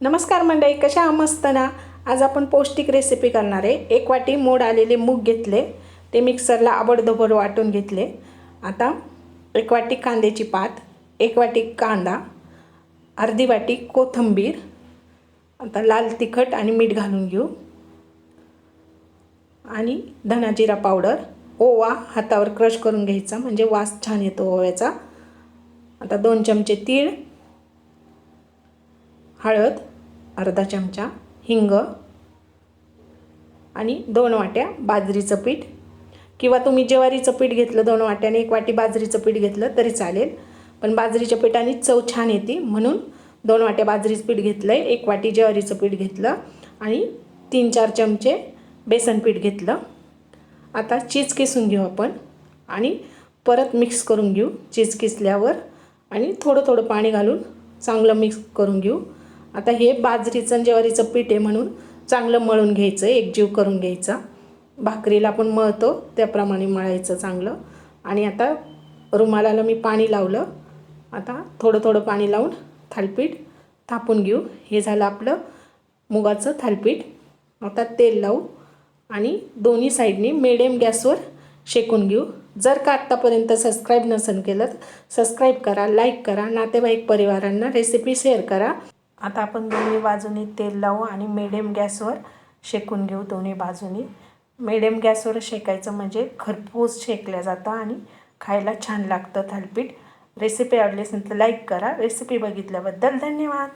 नमस्कार मंडळी, कशा आहात? मस्त ना. आज आपण पौष्टिक रेसिपी करणार आहे. 1 वाटी मोड आलेले मूग घेतले, ते मिक्सरला आबडधोबड वाटून घेतले. आता 1 वाटी कांद्याची पात, 1 वाटी कांदा, अर्धी वाटी कोथिंबीर, आता लाल तिखट आणि मीठ घालून घेऊ आणि धना जिरा पावडर, ओवा हातावर क्रश करून घ्यायचा म्हणजे वास छान येतो ओव्याचा. आता 2 चमचे तीळ, हळद अर्धा चमचा, हिंग आणि 2 वाट्या बाजरीचं पीठ, किंवा तुम्ही ज्वारीचं पीठ घेतलं 2 वाट्याने 1 वाटी बाजरीचं पीठ घेतलं तरी चालेल, पण बाजरीच्या पिठाने चव छान येते म्हणून 2 वाट्या बाजरीचं पीठ घेतलं आहे. 1 वाटी ज्वारीचं पीठ घेतलं आणि 3-4 चमचे बेसन पीठ घेतलं. आता चीज किसून घेऊ आपण आणि परत मिक्स करून घेऊ. चीज किसल्यावर आणि थोडं थोडं पाणी घालून चांगलं मिक्स करून घेऊ. आता हे बाजरीचं आणि ज्वारीचं पीठ आहे म्हणून चांगलं मळून घ्यायचं, एकजीव करून घ्यायचा. भाकरीला आपण मळतो त्याप्रमाणे मळायचं चांगलं. आणि आता रुमालाला मी पाणी लावलं. आता थोडं थोडं पाणी लावून थालीपीठ थापून घेऊ. हे झालं आपलं मुगाचं थालीपीठ. आता तेल लावू आणि दोन्ही साईडनी मिडियम गॅसवर शेकून घेऊ. जर का आत्तापर्यंत सबस्क्राईब नसेल केलं तर सबस्क्राईब करा, लाईक करा, नातेवाईक परिवारांना रेसिपी शेअर करा. आता आपण दोन्ही बाजूनी तेल लावू आणि मिडियम गॅसवर शेकून घेऊ. दोन्ही बाजूनी मिडियम गॅसवर शेकायचं म्हणजे खरपूस शेकल्या जातं आणि खायला छान लागतं थालीपीठ. रेसिपी आवडली असेल तर लाईक करा. रेसिपी बघितल्याबद्दल धन्यवाद.